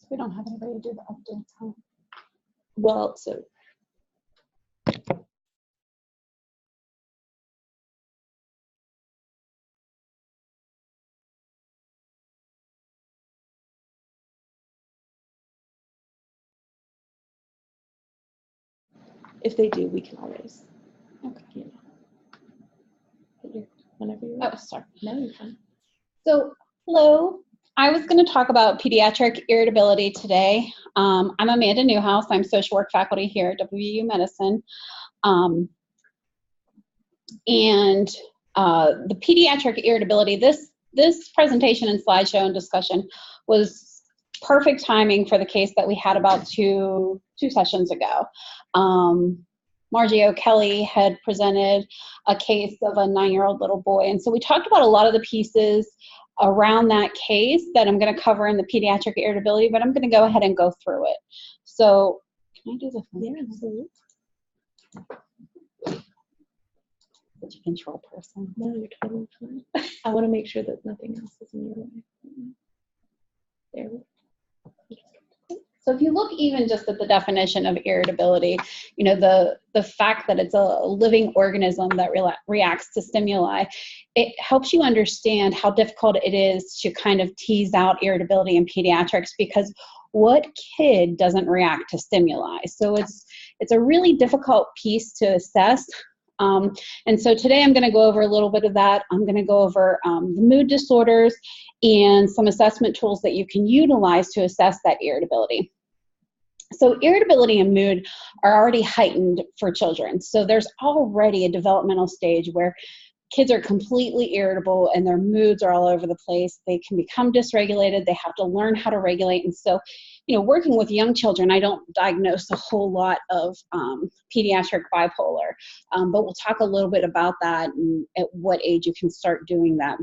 We don't have anybody to do the updates, huh? Well, so if they do, we can always, Okay. whenever you're Oh, sorry. No, you're fine. So, hello. I was going to talk about pediatric irritability today. I'm Amanda Newhouse. I'm social work faculty here at WU Medicine. The pediatric irritability, this presentation and slideshow and discussion was perfect timing for the case that we had about two sessions ago. Margie O'Kelly had presented a case of a 9-year-old little boy. And so we talked about a lot of the pieces around that case that I'm going to cover in the pediatric irritability, but I'm going to go ahead and go through it. So can I do the Yeah, absolutely. such a control person? No, you're totally fine. I want to make sure that nothing else is in your way. There we go. So if you look even just at the definition of irritability, you know, the fact that it's a living organism that reacts to stimuli, it helps you understand how difficult it is to kind of tease out irritability in pediatrics, because what kid doesn't react to stimuli? So it's a really difficult piece to assess. And so today I'm going to go over a little bit of that. I'm going to go over the mood disorders and some assessment tools that you can utilize to assess that irritability. So irritability and mood are already heightened for children. So there's already a developmental stage where kids are completely irritable and their moods are all over the place. They can become dysregulated. They have to learn how to regulate. And so, you know, working with young children, I don't diagnose a whole lot of pediatric bipolar, but we'll talk a little bit about that and at what age you can start doing that.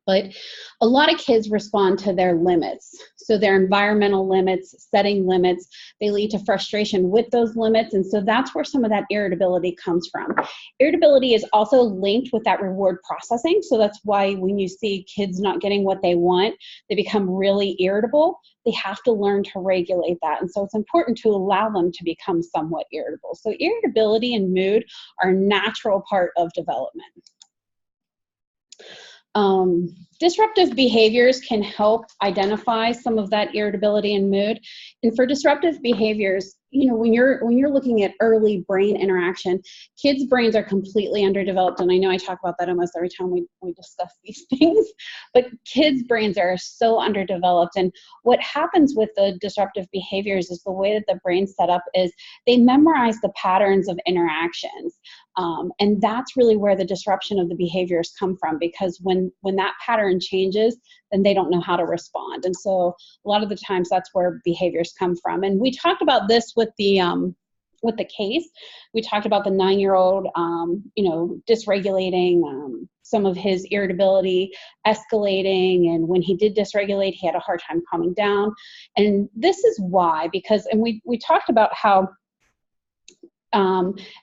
But a lot of kids respond to their limits. So their environmental limits, setting limits, they lead to frustration with those limits. And so that's where some of that irritability comes from. Irritability is also linked with that reward processing. So that's why when you see kids not getting what they want, they become really irritable. They have to learn to regulate that. And so it's important to allow them to become somewhat irritable. So irritability and mood are a natural part of development. Disruptive behaviors can help identify some of that irritability and mood. And for disruptive behaviors, you know, when you're looking at early brain interaction, kids' brains are completely underdeveloped. And I know I talk about that almost every time we discuss these things, but kids' brains are so underdeveloped. And what happens with the disruptive behaviors is the way that the brain's set up is they memorize the patterns of interactions. And that's really where the disruption of the behaviors come from, because when that pattern changes, then they don't know how to respond. And so a lot of the times that's where behaviors come from. And we talked about this with the case. We talked about the 9-year-old, you know, dysregulating, some of his irritability escalating. And when he did dysregulate, he had a hard time calming down. And this is why, because, and we talked about how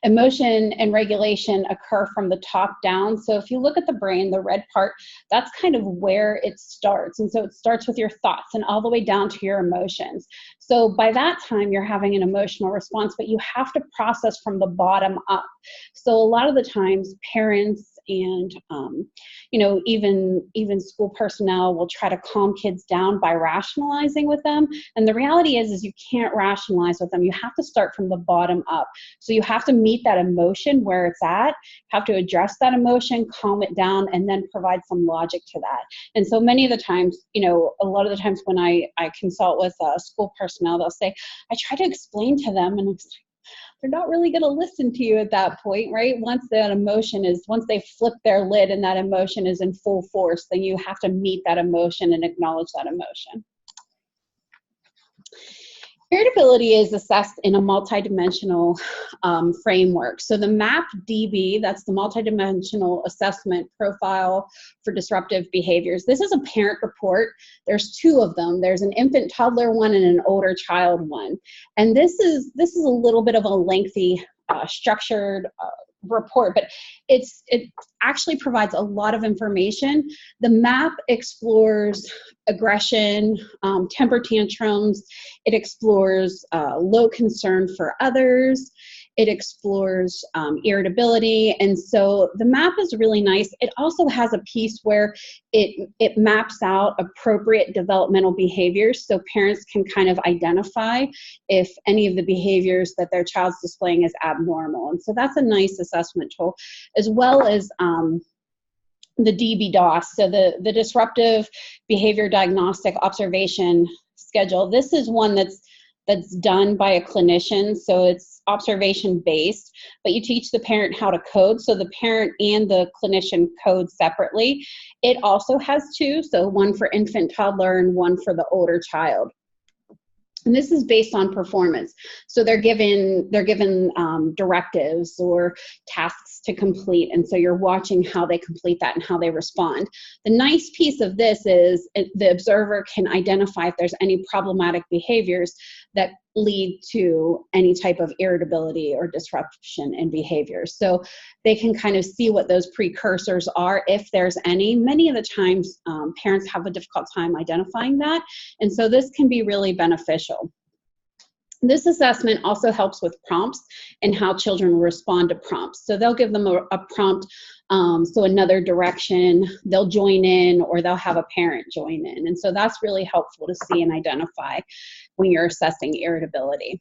emotion and regulation occur from the top down. So if you look at the brain, the red part, that's kind of where it starts. And so it starts with your thoughts and all the way down to your emotions. So by that time, you're having an emotional response, but you have to process from the bottom up. So a lot of the times parents and, you know, even school personnel will try to calm kids down by rationalizing with them. And the reality is you can't rationalize with them. You have to start from the bottom up. So you have to meet that emotion where it's at, have to address that emotion, calm it down, and then provide some logic to that. And so many of the times, you know, a lot of the times when I consult with school personnel, they'll say, I try to explain to them, and it's like, they're not really going to listen to you at that point, right? Once they flip their lid and that emotion is in full force, then you have to meet that emotion and acknowledge that emotion. Irritability is assessed in a multidimensional framework. So the MAP-DB, that's the multidimensional assessment profile for disruptive behaviors. This is a parent report. There's 2 of them. There's an infant toddler one and an older child one. And this is a little bit of a lengthy, structured report, but it actually provides a lot of information. The map explores aggression, temper tantrums. It explores low concern for others. It explores irritability. And so the map is really nice. It also has a piece where it maps out appropriate developmental behaviors, so parents can kind of identify if any of the behaviors that their child's displaying is abnormal. And so that's a nice assessment tool, as well as the DBDOS, so the Disruptive Behavior Diagnostic Observation Schedule. This is one that's done by a clinician, so it's observation based, but you teach the parent how to code, so the parent and the clinician code separately. It also has two, so one for infant toddler and one for the older child. And this is based on performance. So they're given directives or tasks to complete, and so you're watching how they complete that and how they respond. The nice piece of this is the observer can identify if there's any problematic behaviors that lead to any type of irritability or disruption in behavior. So they can kind of see what those precursors are, if there's any. Many of the times, parents have a difficult time identifying that, and so this can be really beneficial. This assessment also helps with prompts and how children respond to prompts. So they'll give them a prompt, so another direction, they'll join in, or they'll have a parent join in. And so that's really helpful to see and identify when you're assessing irritability.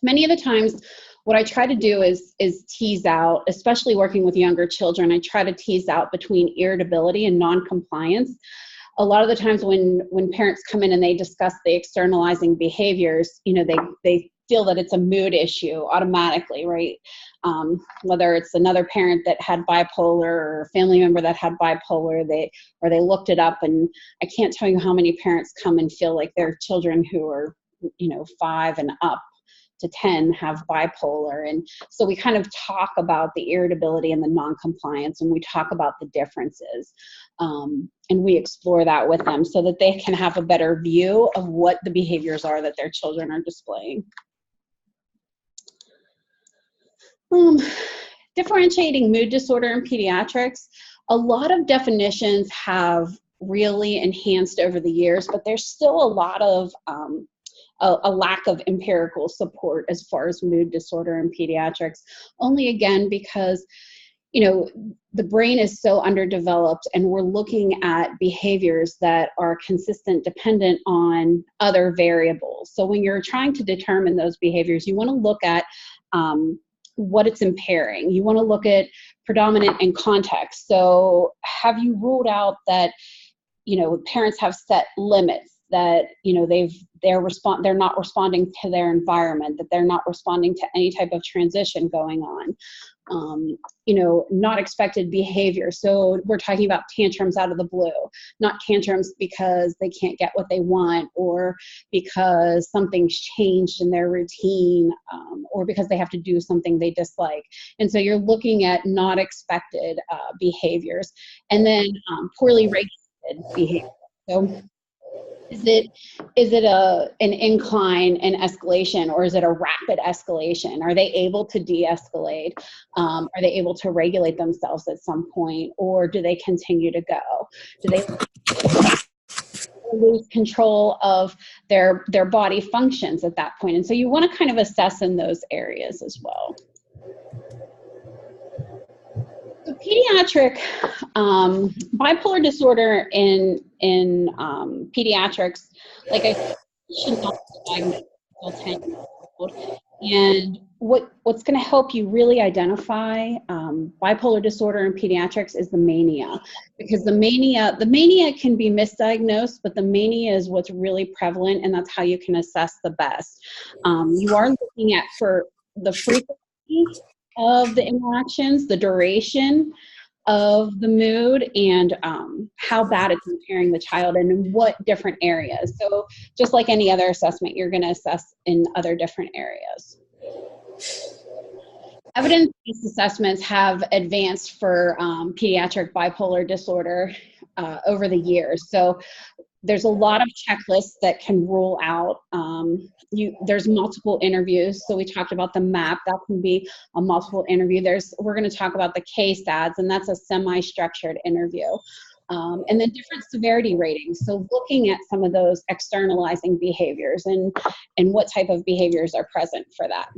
Many of the times, what I try to do is tease out, especially working with younger children, I try to tease out between irritability and non-compliance. A lot of the times when parents come in and they discuss the externalizing behaviors, you know, they feel that it's a mood issue automatically, right? Whether it's another parent that had bipolar or a family member that had bipolar, they looked it up, and I can't tell you how many parents come and feel like their children who are, you know, 5 and up to 10 have bipolar. And so we kind of talk about the irritability and the non-compliance, and we talk about the differences. And we explore that with them so that they can have a better view of what the behaviors are that their children are displaying. Differentiating mood disorder in pediatrics. A lot of definitions have really enhanced over the years, but there's still a lot of a lack of empirical support as far as mood disorder in pediatrics, only again because, you know, the brain is so underdeveloped, and we're looking at behaviors that are consistent dependent on other variables. So when you're trying to determine those behaviors, you want to look at what it's impairing. You want to look at predominant and context. So have you ruled out that, you know, parents have set limits, that, you know, they're not responding to their environment, that they're not responding to any type of transition going on. You know, not expected behavior. So we're talking about tantrums out of the blue, not tantrums because they can't get what they want, or because something's changed in their routine, or because they have to do something they dislike. And so you're looking at not expected behaviors, and then poorly regulated behavior. So is it an incline and escalation, or is it a rapid escalation? Are they able to de-escalate? Are they able to regulate themselves at some point, or do they continue to go? Do they lose control of their body functions at that point? And so you want to kind of assess in those areas as well. So pediatric bipolar disorder in pediatrics, like I said, should not be diagnosed until 10 years old. And what's going to help you really identify bipolar disorder in pediatrics is the mania, because the mania can be misdiagnosed, but the mania is what's really prevalent, and that's how you can assess the best. You are looking at for the frequency of the interactions, the duration of the mood, and how bad it's impairing the child and in what different areas. So just like any other assessment, you're going to assess in other different areas. Evidence-based assessments have advanced for pediatric bipolar disorder over the years. So There's a lot of checklists that can rule out. There's multiple interviews. So we talked about the MAP. That can be a multiple interview. We're going to talk about the KSADS, and that's a semi-structured interview. And then different severity ratings. So looking at some of those externalizing behaviors and what type of behaviors are present for that.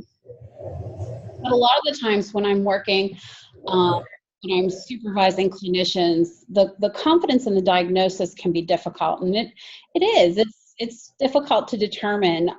But a lot of the times when I'm working, when I'm supervising clinicians, the confidence in the diagnosis can be difficult, and it is. It's difficult to determine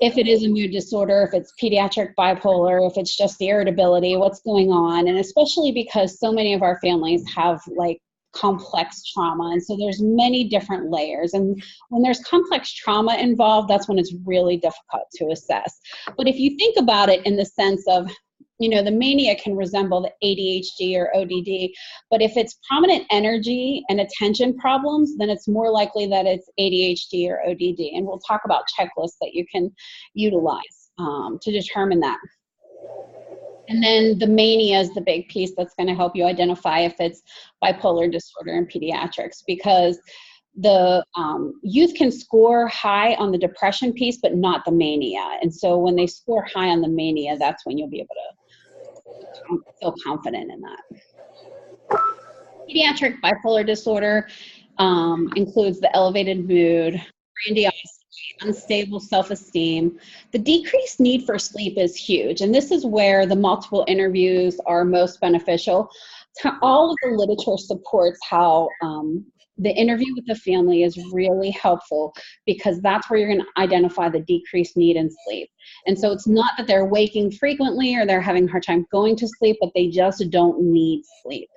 if it is a mood disorder, if it's pediatric bipolar, if it's just the irritability, what's going on, and especially because so many of our families have like complex trauma, and so there's many different layers, and when there's complex trauma involved, that's when it's really difficult to assess. But if you think about it in the sense of, you know, the mania can resemble the ADHD or ODD, but if it's prominent energy and attention problems, then it's more likely that it's ADHD or ODD, and we'll talk about checklists that you can utilize to determine that. And then the mania is the big piece that's going to help you identify if it's bipolar disorder in pediatrics, because the youth can score high on the depression piece, but not the mania. And so when they score high on the mania, that's when you'll be able to feel confident in that. Pediatric bipolar disorder includes the elevated mood, grandiosity, unstable self-esteem. The decreased need for sleep is huge, and this is where the multiple interviews are most beneficial. All of the literature supports how the interview with the family is really helpful, because that's where you're going to identify the decreased need in sleep. And so it's not that they're waking frequently or they're having a hard time going to sleep, but they just don't need sleep.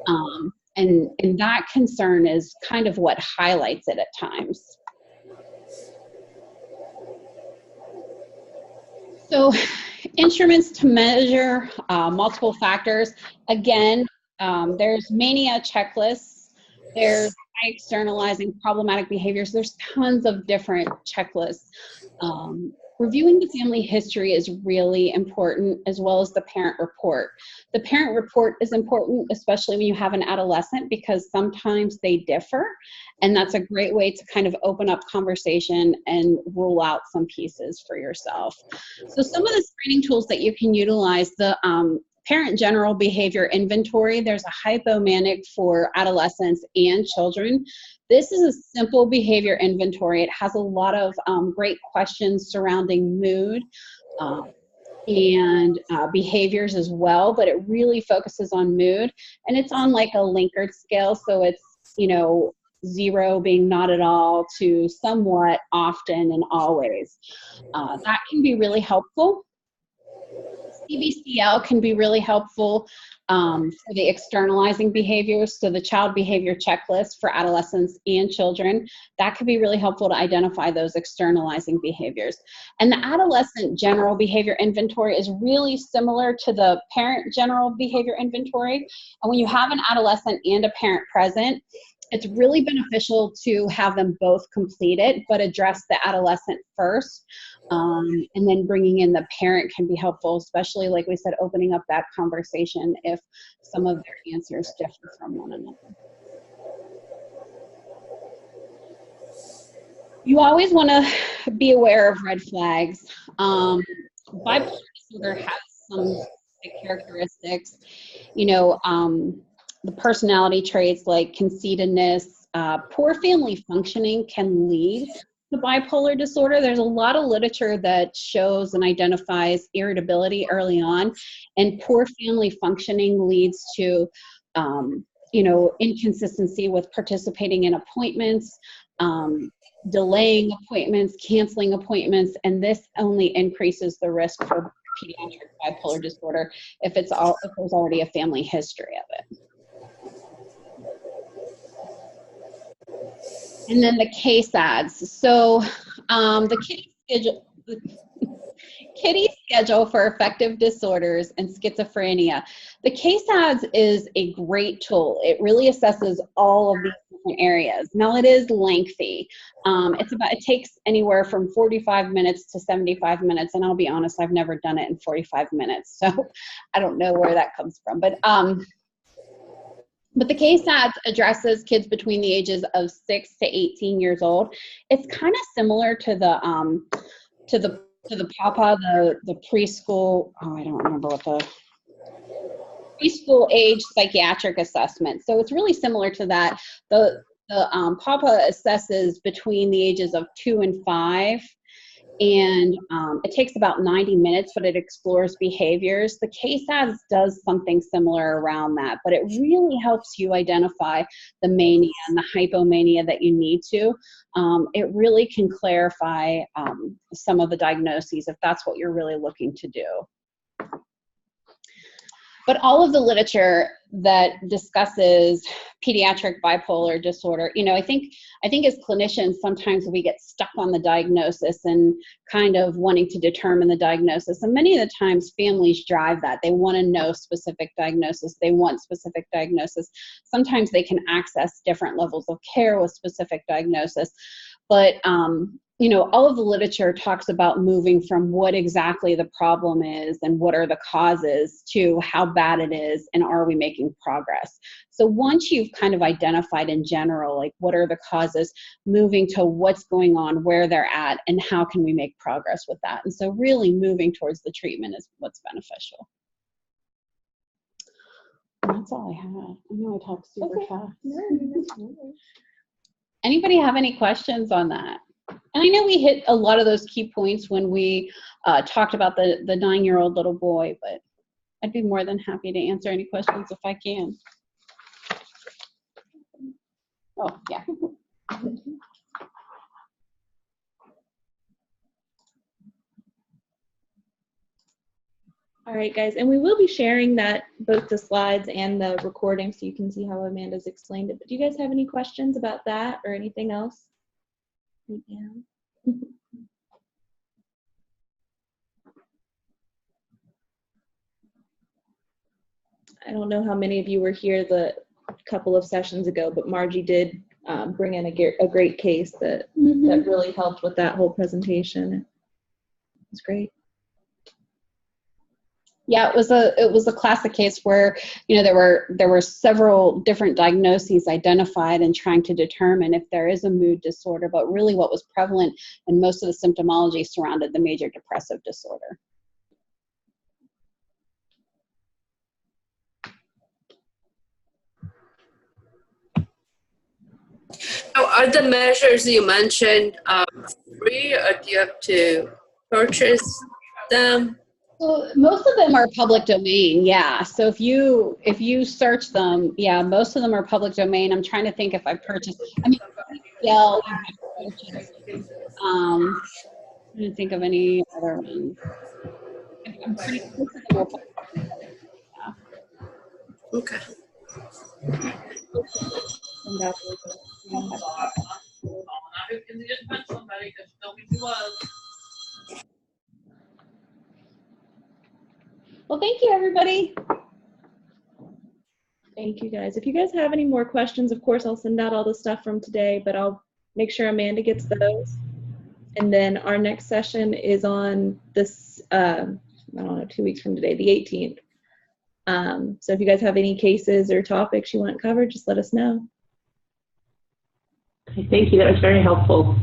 And that concern is kind of what highlights it at times. So instruments to measure multiple factors. Again, there's mania checklists. There's externalizing problematic behaviors. There's tons of different checklists. Reviewing the family history is really important, as well as the parent report. The parent report is important, especially when you have an adolescent, because sometimes they differ, and that's a great way to kind of open up conversation and rule out some pieces for yourself. So some of the screening tools that you can utilize, the Parent General Behavior Inventory. There's a hypomanic for adolescents and children. This is a simple behavior inventory. It has a lot of great questions surrounding mood and behaviors as well, but it really focuses on mood, and it's on like a Likert scale. So it's, you know, 0 being not at all to somewhat, often, and always. That can be really helpful. CBCL can be really helpful for the externalizing behaviors. So the child behavior checklist for adolescents and children, that could be really helpful to identify those externalizing behaviors. And the adolescent general behavior inventory is really similar to the parent general behavior inventory. And when you have an adolescent and a parent present, it's really beneficial to have them both complete it, but address the adolescent first. And then bringing in the parent can be helpful, especially, like we said, opening up that conversation if some of their answers differ from one another. You always want to be aware of red flags. Bipolar disorder has some characteristics, you know, the personality traits like conceitedness, poor family functioning can lead to bipolar disorder. There's a lot of literature that shows and identifies irritability early on, and poor family functioning leads to, you know, inconsistency with participating in appointments, delaying appointments, canceling appointments, and this only increases the risk for pediatric bipolar disorder if there's already a family history of it. And then the KSADS. So the KIDDIE schedule for affective disorders and schizophrenia. The KSADS is a great tool. It really assesses all of these different areas. Now it is lengthy. It takes anywhere from 45 minutes to 75 minutes, and I'll be honest, I've never done it in 45 minutes, so I don't know where that comes from. But But the case that addresses kids between the ages of 6 to 18 years old. It's kind of similar to the PAPA, the preschool. Oh, I don't remember what the preschool age psychiatric assessment. So it's really similar to that. The PAPA assesses between the ages of 2 and 5. And it takes about 90 minutes, but it explores behaviors. The KSADS does something similar around that, but it really helps you identify the mania and the hypomania that you need to. It really can clarify some of the diagnoses if that's what you're really looking to do. But all of the literature that discusses pediatric bipolar disorder, you know, I think as clinicians, sometimes we get stuck on the diagnosis and kind of wanting to determine the diagnosis. And many of the times families drive that. They want to know specific diagnosis. They want specific diagnosis. Sometimes they can access different levels of care with specific diagnosis. But, you know, all of the literature talks about moving from what exactly the problem is and what are the causes to how bad it is and are we making progress. So once you've kind of identified in general, like what are the causes, moving to what's going on, where they're at, and how can we make progress with that. And so really moving towards the treatment is what's beneficial. And that's all I had. I know I talked super fast. Anybody have any questions on that? And I know we hit a lot of those key points when we talked about the 9-year-old little boy, but I'd be more than happy to answer any questions if I can. Oh, yeah. All right, guys, and we will be sharing that, both the slides and the recording, so you can see how Amanda's explained it. But do you guys have any questions about that or anything else? Yeah. I don't know how many of you were here the couple of sessions ago, but Margie did bring in a great case that that really helped with that whole presentation. It was great. Yeah, it was a classic case where, you know, there were several different diagnoses identified and trying to determine if there is a mood disorder, but really what was prevalent and most of the symptomology surrounded the major depressive disorder. Now, are the measures you mentioned free, or do you have to purchase them? So most of them are public domain, yeah. So if you search them, yeah, most of them are public domain. I'm trying to think if I purchased. I mean, yeah, I'm trying to think of any other ones. I'm pretty sure they were public domain, yeah. Okay. Well, thank you, everybody. Thank you, guys. If you guys have any more questions, of course, I'll send out all the stuff from today, but I'll make sure Amanda gets those. And then our next session is on this, I don't know, 2 weeks from today, the 18th. So if you guys have any cases or topics you want covered, just let us know. Okay, thank you. That was very helpful.